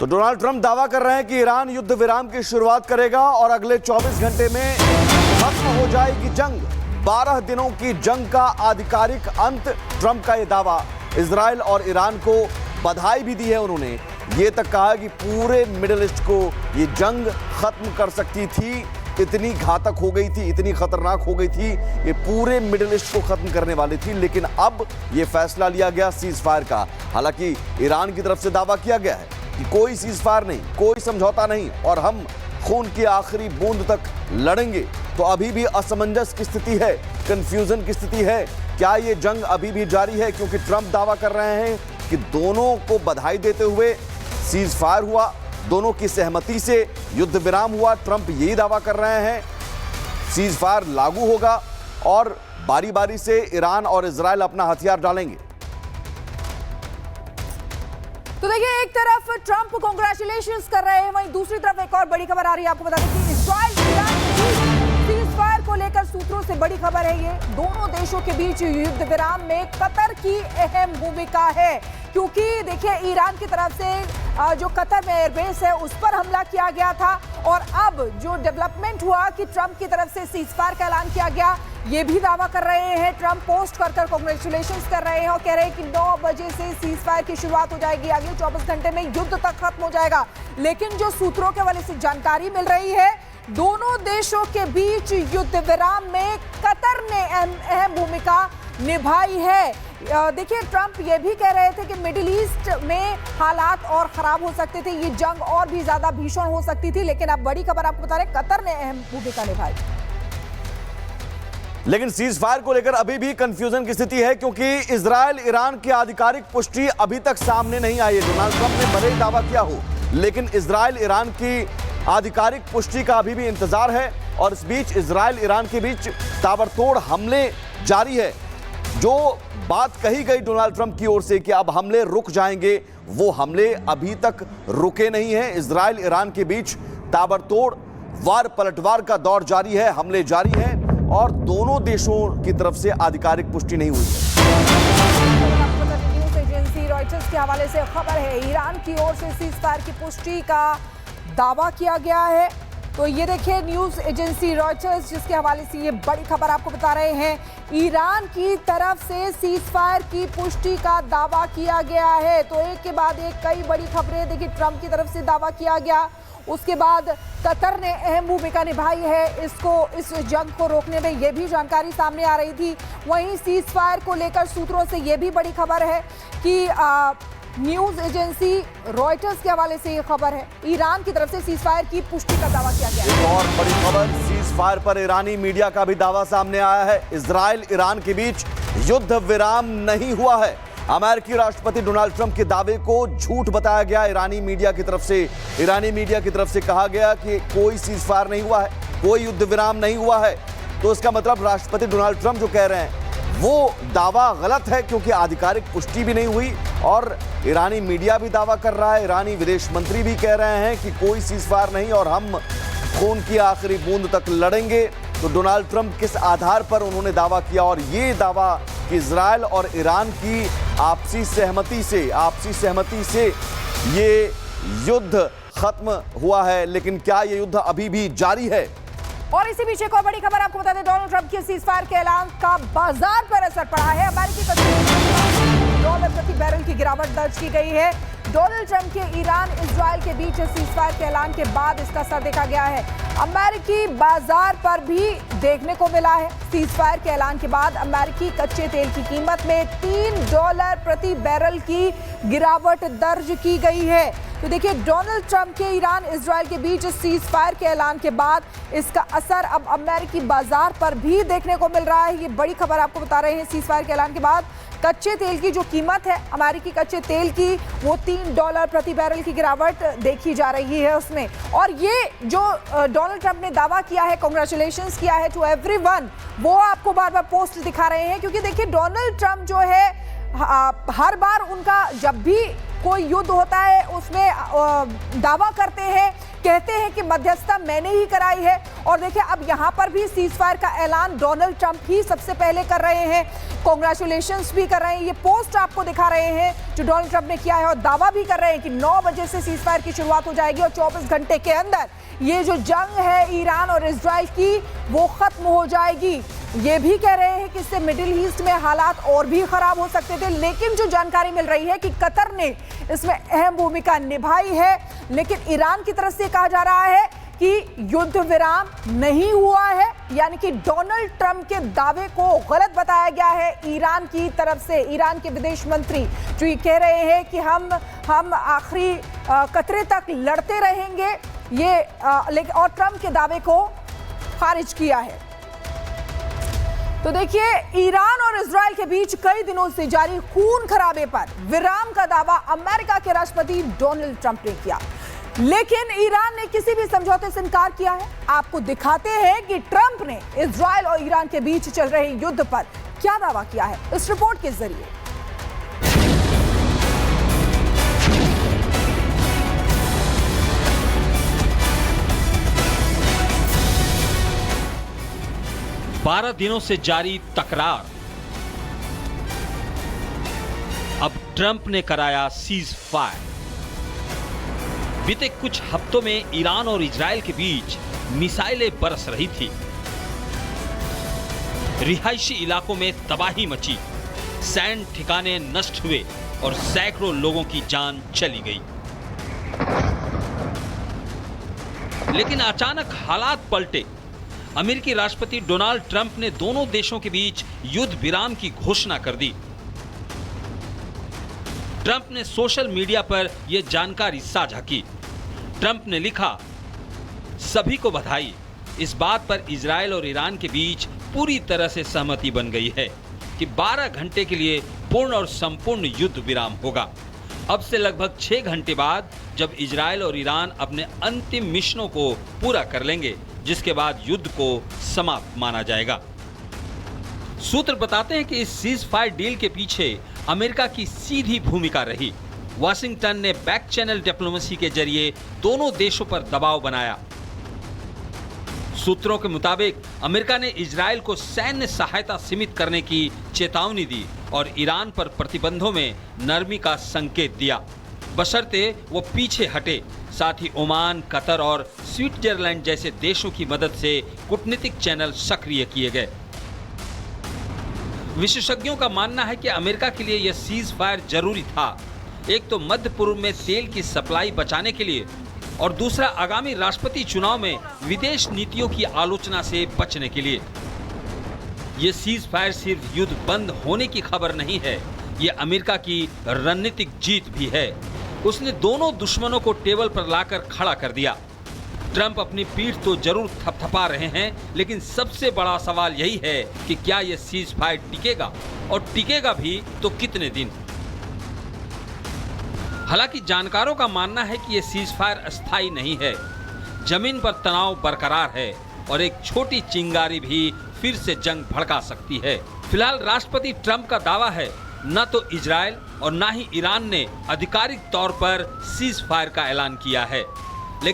तो Donald Trump दावा कर रहे हैं कि ईरान युद्ध विराम की शुरुआत करेगा और अगले 24 घंटे में खत्म हो जाएगी जंग। 12 दिनों की जंग का आधिकारिक अंत। ट्रंप का यह दावा। इजराइल और ईरान को बधाई भी दी है उन्होंने। ये तक कहा कि पूरे मिडिल ईस्ट को ये जंग खत्म कर सकती थी, इतनी घातक हो गई थी, इतनी खतरनाक हो गई थी, ये पूरे मिडिल ईस्ट को खत्म करने वाली थी। लेकिन अब ये फैसला लिया गया सीज फायर का। हालांकि ईरान की तरफ से दावा किया गया है कि कोई सीज फायर नहीं, कोई समझौता नहीं और हम खून की आखिरी बूंद तक लड़ेंगे। तो अभी भी असमंजस की स्थिति है, कंफ्यूजन की स्थिति है। क्या ये जंग अभी भी जारी है? क्योंकि ट्रंप दावा कर रहे हैं कि दोनों को बधाई देते हुए सीज फायर हुआ, दोनों की सहमति से युद्ध विराम हुआ। ट्रंप यही दावा कर रहे हैं सीज फायर लागू होगा और बारी बारी से ईरान और इजराइल अपना हथियार डालेंगे। तो देखिए, एक तरफ ट्रंप कांग्रेचुलेशंस कर रहे हैं, वहीं दूसरी तरफ एक और बड़ी खबर आ रही है। आपको बता दें कि इजराइल सीज फायर को लेकर सूत्रों से बड़ी खबर है। ये दोनों देशों के बीच युद्ध विराम में कतर की अहम भूमिका है, क्योंकि देखिए ईरान की तरफ से जो कतर में एयरबेस है उस पर हमला किया गया था और अब जो डेवलपमेंट हुआ कि ट्रंप की तरफ से सीज फायर का ऐलान किया गया, ये भी दावा कर रहे हैं। ट्रंप पोस्ट कर कांग्रेचुलेशंस कर रहे हैं और कह रहे हैं कि 9 बजे से सीज फायर की शुरुआत हो जाएगी, अगले 24 घंटे में युद्ध तक खत्म हो जाएगा। लेकिन जो सूत्रों के हवाले से जानकारी मिल रही है, दोनों देशों के बीच युद्ध विराम में कतर ने अहम भूमिका निभाई है। देखिए, ट्रंप ये भी कह रहे थे कि मिडिल ईस्ट में हालात और खराब हो सकते थे, ये जंग और भी ज्यादा भीषण हो सकती थी। लेकिन अब बड़ी खबर आपको बता रहे, कतर ने अहम भूमिका निभाई। लेकिन सीज फायर को लेकर अभी भी कंफ्यूजन की स्थिति है, क्योंकि इजराइल ईरान की आधिकारिक पुष्टि अभी तक सामने नहीं आई है। डोनाल्ड ट्रंप ने भले ही दावा किया हो, लेकिन इजराइल ईरान की आधिकारिक पुष्टि का अभी भी इंतजार है। और इस बीच इजराइल ईरान के बीच ताबड़तोड़ हमले जारी है। जो बात कही गई डोनाल्ड ट्रंप की ओर से कि अब हमले रुक जाएंगे, वो हमले अभी तक रुके नहीं हैं। इजराइल ईरान के बीच ताबड़तोड़ वार पलटवार का दौर जारी है, हमले जारी हैं और दोनों देशों की तरफ से आधिकारिक पुष्टि नहीं हुई है। न्यूज एजेंसी रॉयटर्स के हवाले से खबर है, ईरान की ओर से सीज फायर की पुष्टि का दावा किया गया है। तो ये देखिए न्यूज एजेंसी रॉयटर्स जिसके हवाले से ये बड़ी खबर आपको बता रहे हैं, ईरान की तरफ से सीज फायर की पुष्टि का दावा किया गया है। तो एक के बाद एक कई बड़ी खबरें। देखिए, ट्रंप की तरफ से दावा किया गया, उसके बाद कतर ने अहम भूमिका निभाई है इस जंग को रोकने में, ये भी जानकारी सामने आ रही थी। वहीं सीज फायर को लेकर सूत्रों से ये भी बड़ी खबर है कि न्यूज एजेंसी रॉयटर्स के हवाले से ये खबर है, ईरान की तरफ से सीज फायर की पुष्टि का दावा किया गया है। और बड़ी खबर, सीज फायर पर ईरानी मीडिया का भी दावा सामने आया है। इजराइल ईरान के बीच युद्ध विराम नहीं हुआ है। अमेरिकी राष्ट्रपति डोनाल्ड ट्रंप के दावे को झूठ बताया गया ईरानी मीडिया की तरफ से। ईरानी मीडिया की तरफ से कहा गया कि कोई सीज फायर नहीं हुआ है, कोई युद्ध विराम नहीं हुआ है। तो इसका मतलब राष्ट्रपति डोनाल्ड ट्रंप जो कह रहे हैं वो दावा गलत है, क्योंकि आधिकारिक पुष्टि भी नहीं हुई और ईरानी मीडिया भी दावा कर रहा है, ईरानी विदेश मंत्री भी कह रहे हैं कि कोई सीज फायर नहीं और हम खून की आखिरी बूंद तक लड़ेंगे। तो डोनाल्ड ट्रंप किस आधार पर उन्होंने दावा किया? और ये दावा कि इजराइल और ईरान की आपसी सहमति से ये युद्ध खत्म हुआ है, लेकिन क्या ये युद्ध अभी भी जारी है? और इसी बीच एक और बड़ी खबर आपको बता दें, डोनाल्ड ट्रंप के सीज फायर के ऐलान का बाजार पर असर पड़ा है। अमेरिकी $1 प्रति बैरल की गिरावट दर्ज की गई है। डोनाल्ड ट्रंप के ईरान इजराइल के बीच सीज फायर के ऐलान के बाद इसका असर देखा गया है। अमेरिकी बाजार पर भी देखने को मिला है। सीज फायर के ऐलान के बाद अमेरिकी कच्चे तेल की कीमत में $3 प्रति बैरल की गिरावट दर्ज की गई है। तो देखिए, डोनाल्ड ट्रंप के ईरान इजराइल के बीच सीज फायर के ऐलान के बाद इसका असर अब अमेरिकी बाजार पर भी देखने को मिल रहा है। ये बड़ी खबर आपको बता रहे हैं। सीज फायर के ऐलान के बाद कच्चे तेल की जो कीमत है अमेरिकी कच्चे तेल की, वो $3 प्रति बैरल की गिरावट देखी जा रही है उसमें। और ये जो डोनाल्ड ट्रंप ने दावा किया है, कांग्रेचुलेशंस किया है टू एवरीवन, वो आपको बार बार पोस्ट दिखा रहे हैं। क्योंकि देखिए, डोनाल्ड ट्रंप जो है हर बार उनका जब भी कोई युद्ध होता है उसमें दावा करते हैं, कहते हैं कि मध्यस्थता मैंने ही कराई है और देखिए अब यहां पर भी सीज फायर का ऐलान डोनाल्ड ट्रंप ही सबसे पहले कर रहे हैं, कांग्रेचुलेशंस भी कर रहे हैं। ये पोस्ट आपको दिखा रहे हैं जो डोनाल्ड ट्रंप ने किया है और दावा भी कर रहे हैं कि 9 बजे से सीज फायर की शुरुआत हो जाएगी और 24 घंटे के अंदर ये जो जंग है ईरान और इजराइल की वो खत्म हो जाएगी। ये भी कह रहे हैं कि इससे मिडिल ईस्ट में हालात और भी खराब हो सकते थे, लेकिन जो जानकारी मिल रही है कि कतर ने इसमें अहम भूमिका निभाई है। लेकिन ईरान की तरफ से कहा जा रहा है कि युद्ध विराम नहीं हुआ है, यानी कि डोनाल्ड ट्रंप के दावे को गलत बताया गया है ईरान की तरफ से। ईरान के विदेश मंत्री जो ये कह रहे हैं कि हम आखिरी कतरे तक लड़ते रहेंगे, ये लेकिन और ट्रंप के दावे को खारिज किया है। तो देखिए ईरान और इजराइल के बीच कई दिनों से जारी खून खराबे पर विराम का दावा अमेरिका के राष्ट्रपति डोनाल्ड ट्रंप ने किया, लेकिन ईरान ने किसी भी समझौते से इनकार किया है। आपको दिखाते हैं कि ट्रंप ने इजराइल और ईरान के बीच चल रहे युद्ध पर क्या दावा किया है इस रिपोर्ट के जरिए। 12 दिनों से जारी तकरार, अब ट्रंप ने कराया सीज फायर। बीते कुछ हफ्तों में ईरान और इजराइल के बीच मिसाइलें बरस रही थी, रिहायशी इलाकों में तबाही मची, सैन्य ठिकाने नष्ट हुए और सैकड़ों लोगों की जान चली गई। लेकिन अचानक हालात पलटे। अमेरिकी राष्ट्रपति डोनाल्ड ट्रंप ने दोनों देशों के बीच युद्ध विराम की घोषणा कर दी। ट्रंप ने सोशल मीडिया पर यह जानकारी साझा की। ट्रंप ने लिखा, सभी को बधाई, इस बात पर इजराइल और ईरान के बीच पूरी तरह से सहमति बन गई है कि 12 घंटे के लिए पूर्ण और संपूर्ण युद्ध विराम होगा। अब से लगभग 6 घंटे बाद जब इजराइल और ईरान अपने अंतिम मिशनों को पूरा कर लेंगे, जिसके बाद युद्ध को समाप्त माना जाएगा। सूत्र बताते हैं कि इस सीज फायर डील के पीछे अमेरिका की सीधी भूमिका रही। वाशिंगटन ने बैक चैनल डिप्लोमेसी के जरिए दोनों देशों पर दबाव बनाया। सूत्रों के मुताबिक अमेरिका ने इजराइल को सैन्य सहायता सीमित करने की चेतावनी दी और ईरान पर प्रतिबंधों में नरमी का संकेत दिया, बशर्ते वो पीछे हटे। साथ ही ओमान, कतर और स्विट्जरलैंड जैसे देशों की मदद से कूटनीतिक चैनल सक्रिय किए गए। विशेषज्ञों का मानना है कि अमेरिका के लिए यह सीज फायर जरूरी था, एक तो मध्य पूर्व में तेल की सप्लाई बचाने के लिए और दूसरा आगामी राष्ट्रपति चुनाव में विदेश नीतियों की आलोचना से बचने के लिए। यह सीज फायर सिर्फ युद्ध बंद होने की खबर नहीं है, यह अमेरिका की रणनीतिक जीत भी है। उसने दोनों दुश्मनों को टेबल पर लाकर खड़ा कर दिया। ट्रंप अपनी पीठ तो जरूर थपथपा रहे हैं, लेकिन सबसे बड़ा सवाल यही है कि क्या यह सीज फायर टिकेगा और टिकेगा भी तो कितने दिन। हालांकि जानकारों का मानना है कि यह सीज फायर अस्थायी नहीं है, जमीन पर तनाव बरकरार है और एक छोटी चिंगारी भी फिर से जंग भड़का सकती है। फिलहाल राष्ट्रपति ट्रंप का दावा है, न तो इजराइल और न ही ईरान ने आधिकारिक तौर पर सीज फायर का ऐलान किया है।